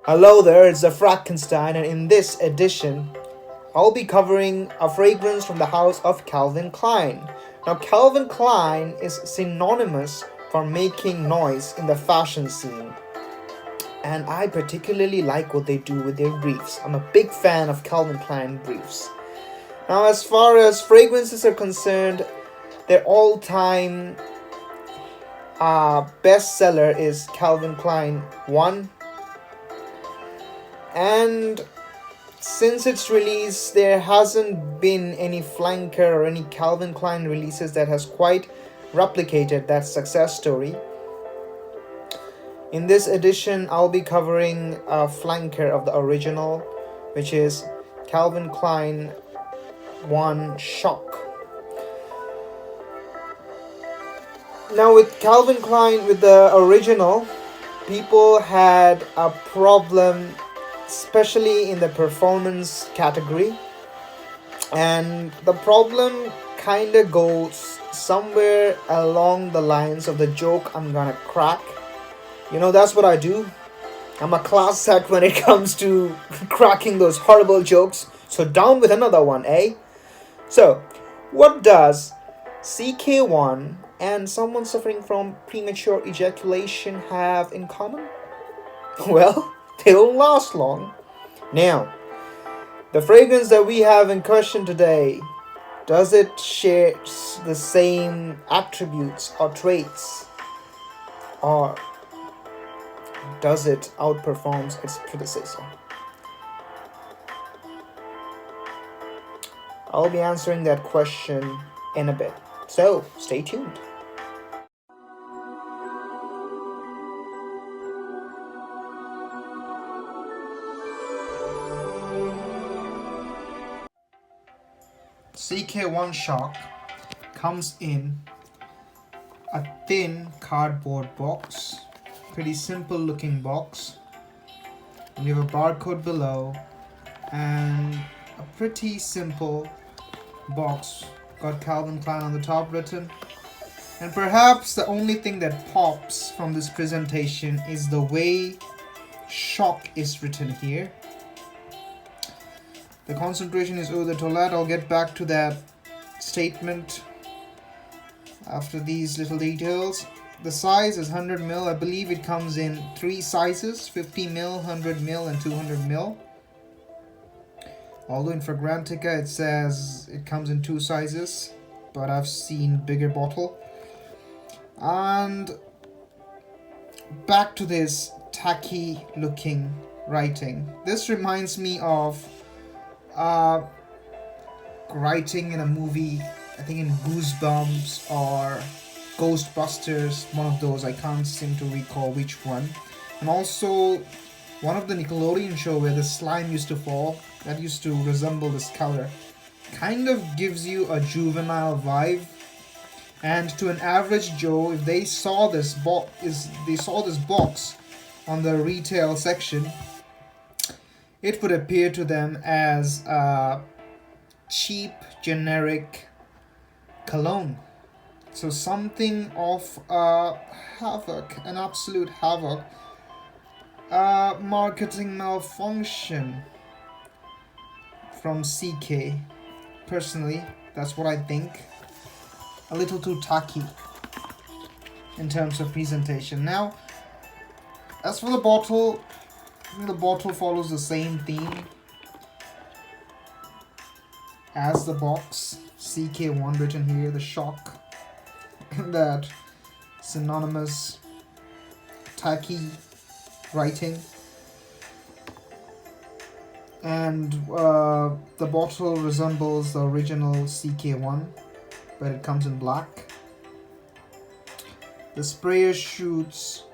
Hello there, it's the Frankenstein, and in this edition, I'll be covering a fragrance from the house of Calvin Klein. Now, Calvin Klein is synonymous for making noise in the fashion scene, and I particularly like what they do with their briefs. I'm a big fan of Calvin Klein briefs. Now, as far as fragrances are concerned, their all-time bestseller is Calvin Klein 1, and since its release, there hasn't been any flanker or any Calvin Klein releases that has quite replicated that success story. In this edition, I'll be covering a flanker of the original, which is Calvin Klein 1 Shock. Now, with Calvin Klein, with the original, people had a problem, especially in the performance category, and the problem kind of goes somewhere along the lines of the joke I'm gonna crack. You know, that's what I do. I'm a class act when it comes to cracking those horrible jokes. So down with another one, eh? So, what does CK1 and someone suffering from premature ejaculation have in common? Well, they don't last long. Now, the fragrance that we have in question today, does it share the same attributes or traits? Or does it outperform its predecessor? I'll be answering that question in a bit. So, stay tuned. CK1 Shock comes in a thin cardboard box, pretty simple looking box. And you have a barcode below and a pretty simple box, got Calvin Klein on the top written. And perhaps the only thing that pops from this presentation is the way Shock is written here. The concentration is eau de toilette. I'll get back to that statement after these little details. The size is 100 ml. I believe it comes in 3 sizes, 50 ml, 100 ml, and 200 ml. Although in Fragrantica it says it comes in 2 sizes, but I've seen bigger bottle. And back to this tacky looking writing. This reminds me of writing in a movie, I think in Goosebumps or Ghostbusters, one of those, I can't seem to recall which one. And also one of the Nickelodeon show where the slime used to fall, that used to resemble this color. Kind of gives you a juvenile vibe. And to an average Joe, if they saw this box on the retail section, it would appear to them as a cheap, generic cologne. So something of havoc, an absolute havoc, marketing malfunction from CK. Personally, that's what I think. A little too tacky in terms of presentation. Now, as for the bottle, I think the bottle follows the same theme as the box. CK1 written here, the Shock, that synonymous tacky writing. And the bottle resembles the original CK1, but it comes in black. The sprayer shoots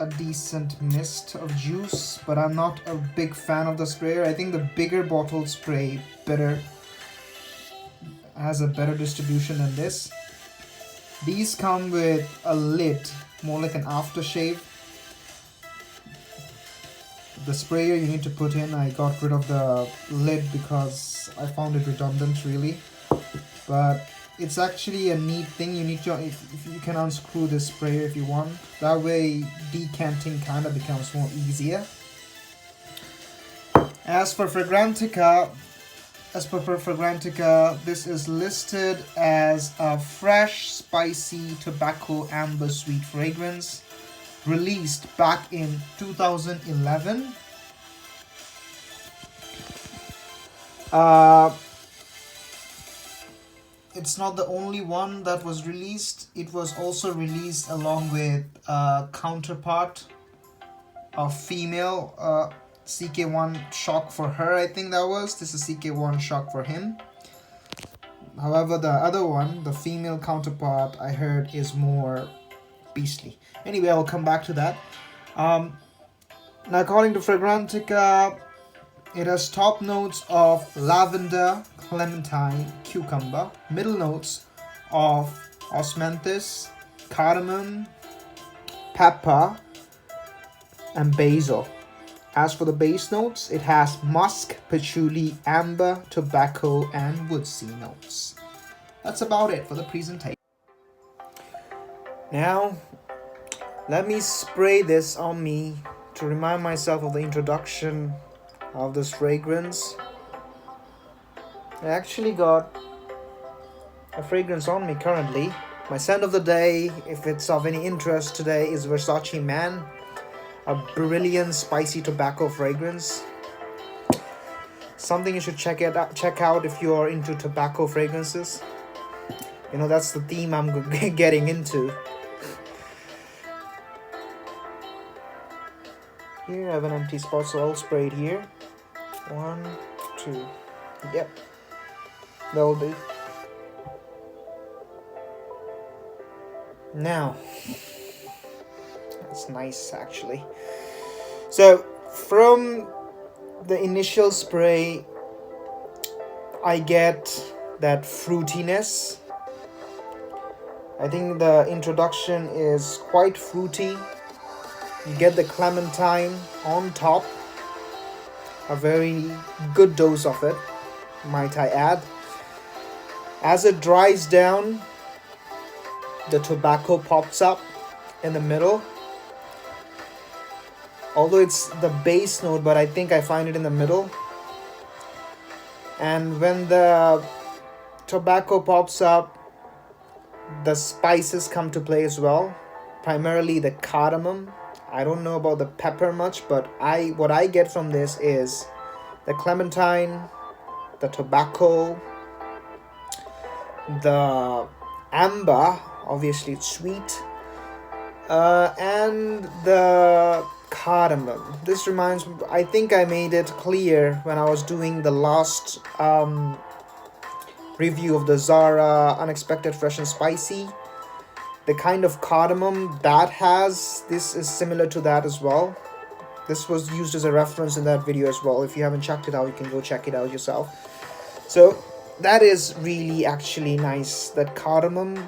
a decent mist of juice, but I'm not a big fan of the sprayer. I think the bigger bottle spray has a better distribution than this. These come with a lid, more like an aftershave. The sprayer you need to put in, I got rid of the lid because I found it redundant really. But it's actually a neat thing. You need to, if you can unscrew this sprayer if you want. That way decanting kind of becomes more easier. As for Fragrantica, this is listed as a fresh, spicy tobacco amber sweet fragrance, released back in 2011. It's not the only one that was released. It was also released along with a counterpart of female CK1 shock for her, I think that was. This is CK1 shock for him. However, the other one, the female counterpart, I heard is more beastly. Anyway, I'll come back to that. Now, according to Fragrantica, it has top notes of lavender, clementine, cucumber, middle notes of osmanthus, cardamom, pepper, and basil. As for the base notes, it has musk, patchouli, amber, tobacco, and woodsy notes. That's about it for the presentation. Now, let me spray this on me to remind myself of the introduction of this fragrance. I actually got a fragrance on me currently. My scent of the day, if it's of any interest today, is Versace Man, a brilliant spicy tobacco fragrance. Something you should check out if you are into tobacco fragrances. You know, that's the theme I'm getting into. Here I have an empty spot, so I'll spray it here. 1, 2. Yep. That'll do. Now, that's nice actually. So, from the initial spray, I get that fruitiness. I think the introduction is quite fruity. You get the clementine on top, a very good dose of it, might I add. As it dries down, the tobacco pops up in the middle. Although it's the base note, but I think I find it in the middle. And when the tobacco pops up, the spices come to play as well. Primarily the cardamom. I don't know about the pepper much, but what I get from this is the clementine, the tobacco, the amber, obviously it's sweet, and the cardamom. This reminds me, I think I made it clear when I was doing the last review of the Zara Unexpected Fresh and Spicy. The kind of cardamom that has, this is similar to that as well. This was used as a reference in that video as well. If you haven't checked it out, you can go check it out yourself. So that is really actually nice. That cardamom,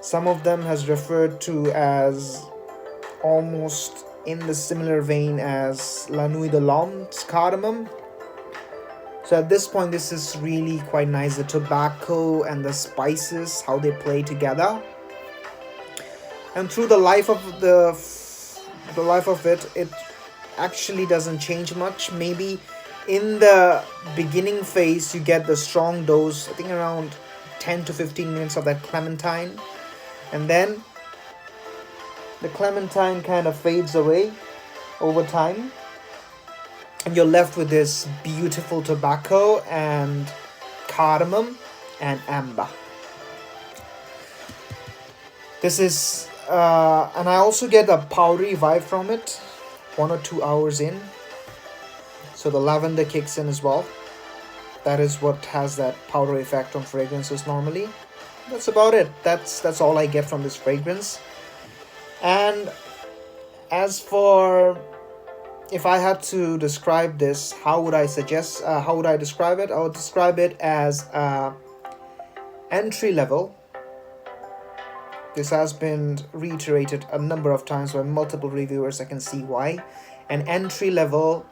some of them has referred to as almost in the similar vein as La Nuit de l'Homme's cardamom. So at this point, this is really quite nice. The tobacco and the spices, how they play together. And through the life of it actually doesn't change much. Maybe in the beginning phase, you get the strong dose, I think around 10 to 15 minutes of that clementine. And then the clementine kind of fades away over time. And you're left with this beautiful tobacco and cardamom and amber. This is, and I also get a powdery vibe from it 1 or 2 hours in. So the lavender kicks in as well. That is what has that powdery effect on fragrances normally. That's about it. That's all I get from this fragrance. And as for, if I had to describe this, how would I describe it? I would describe it as entry level. This has been reiterated a number of times by multiple reviewers. I can see why. An entry level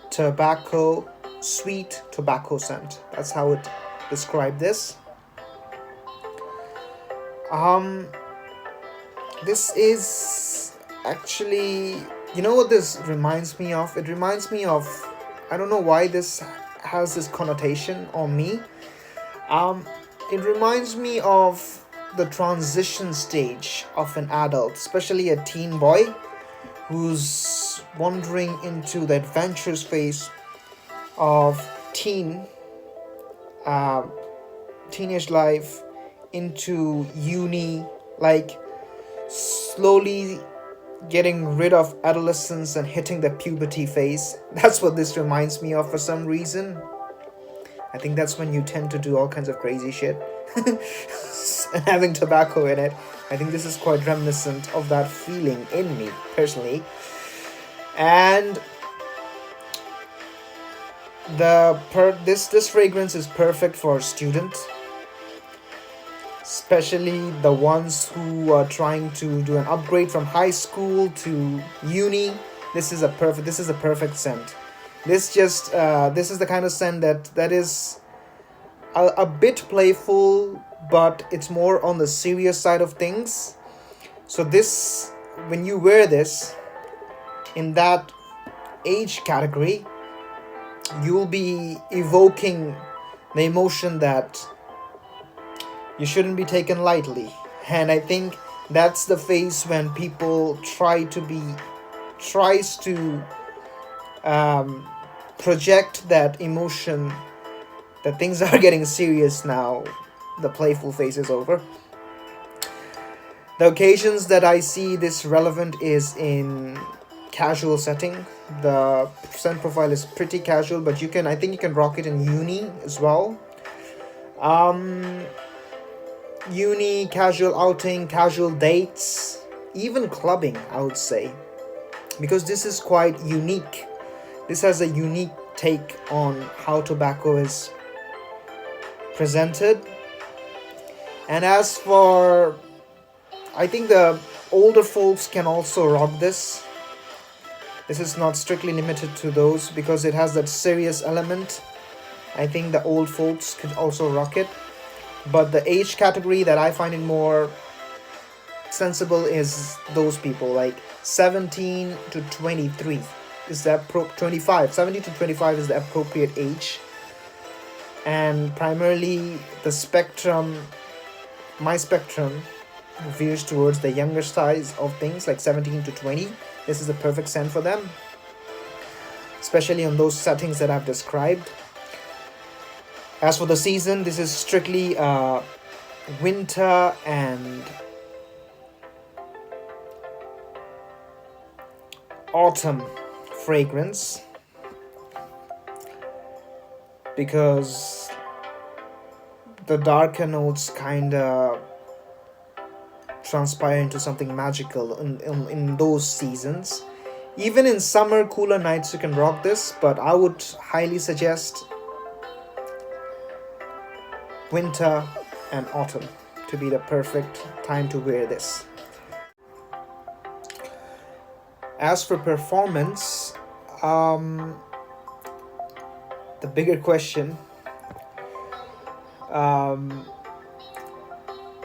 tobacco, sweet tobacco scent. That's how it described this. Um, this is actually, you know what this reminds me of? It reminds me of, I don't know why this has this connotation on me. Um, it reminds me of the transition stage of an adult, especially a teen boy who's wandering into the adventurous phase of uh, teenage life into uni, like slowly getting rid of adolescence and hitting the puberty phase. That's what this reminds me of for some reason. I think that's when you tend to do all kinds of crazy shit. And having tobacco in it, I think this is quite reminiscent of that feeling in me, personally. And this fragrance is perfect for students, especially the ones who are trying to do an upgrade from high school to uni. This is a perfect scent. This is the kind of scent that is a bit playful, but it's more on the serious side of things. So this, when you wear this in that age category, you'll be evoking the emotion that you shouldn't be taken lightly. And I think that's the phase when people tries to um, project that emotion, that things are getting serious now, the playful phase is over. The occasions that I see this relevant is in casual setting. The scent profile is pretty casual, but I think you can rock it in uni as well. um Uni, casual outing, casual dates, even clubbing, I would say, because this is quite unique. This has a unique take on how tobacco is presented. And as for, I think the older folks can also rock this. This is not strictly limited to those because it has that serious element. I think the old folks could also rock it. But the age category that I find it more sensible is those people like 17 to 23 is the 25. 17 to 25 is the appropriate age. And primarily my spectrum veers towards the younger size of things like 17 to 20. This is the perfect scent for them, especially on those settings that I've described. As for the season, this is strictly winter and autumn fragrance, because the darker notes kinda transpire into something magical in those seasons. Even in summer, cooler nights, you can rock this, but I would highly suggest winter and autumn to be the perfect time to wear this. As for performance, the bigger question,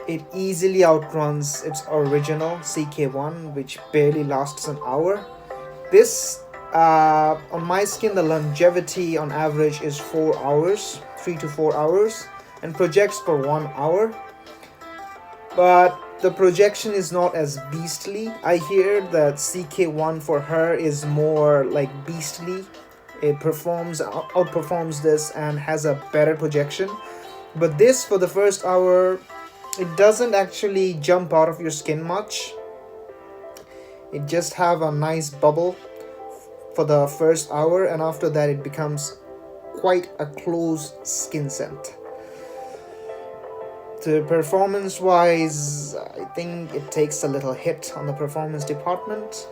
it easily outruns its original CK1, which barely lasts an hour. This, on my skin, the longevity on average is 4 hours, 3 to 4 hours, and projects for 1 hour. But the projection is not as beastly. I hear that CK1 for her is more like beastly. It outperforms this and has a better projection. But this, for the first hour, it doesn't actually jump out of your skin much. It just have a nice bubble for the first hour, and after that it becomes quite a close skin scent. The performance wise, I think it takes a little hit on the performance department,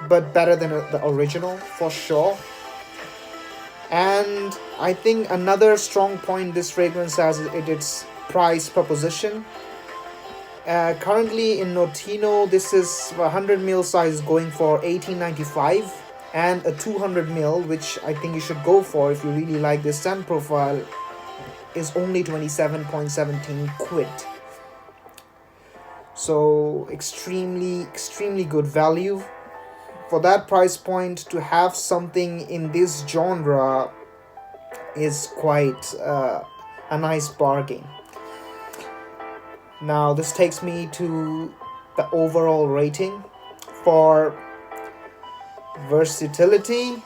but better than the original for sure. And I think another strong point this fragrance has is its price proposition. Currently in Notino, this is 100ml size going for $18.95, and a 200ml, which I think you should go for if you really like this scent profile, is only 27.17 quid. So extremely good value. For that price point, to have something in this genre is quite a nice bargain. Now this takes me to the overall rating. For versatility,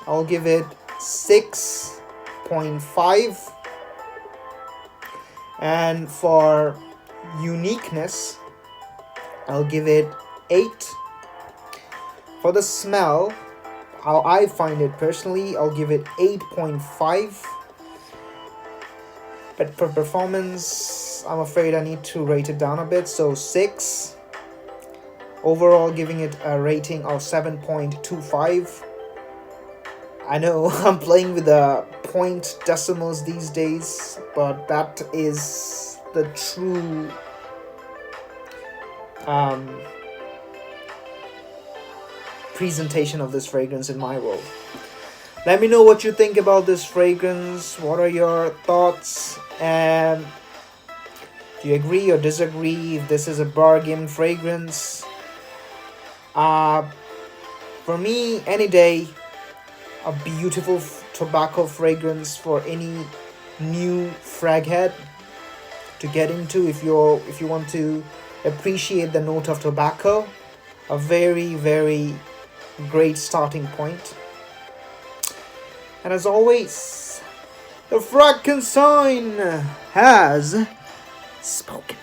I'll give it 6.5, and for uniqueness, I'll give it 8. For the smell, how I find it personally, I'll give it 8.5. But for performance, I'm afraid I need to rate it down a bit, so 6. Overall, giving it a rating of 7.25. I know I'm playing with the point decimals these days, but that is the true presentation of this fragrance in my world. Let me know what you think about this fragrance. What are your thoughts? And do you agree or disagree if this is a bargain fragrance? For me, any day, a beautiful tobacco fragrance for any new frag head to get into. If you want to appreciate the note of tobacco, a very great starting point. And as always, the frag consign has spoken.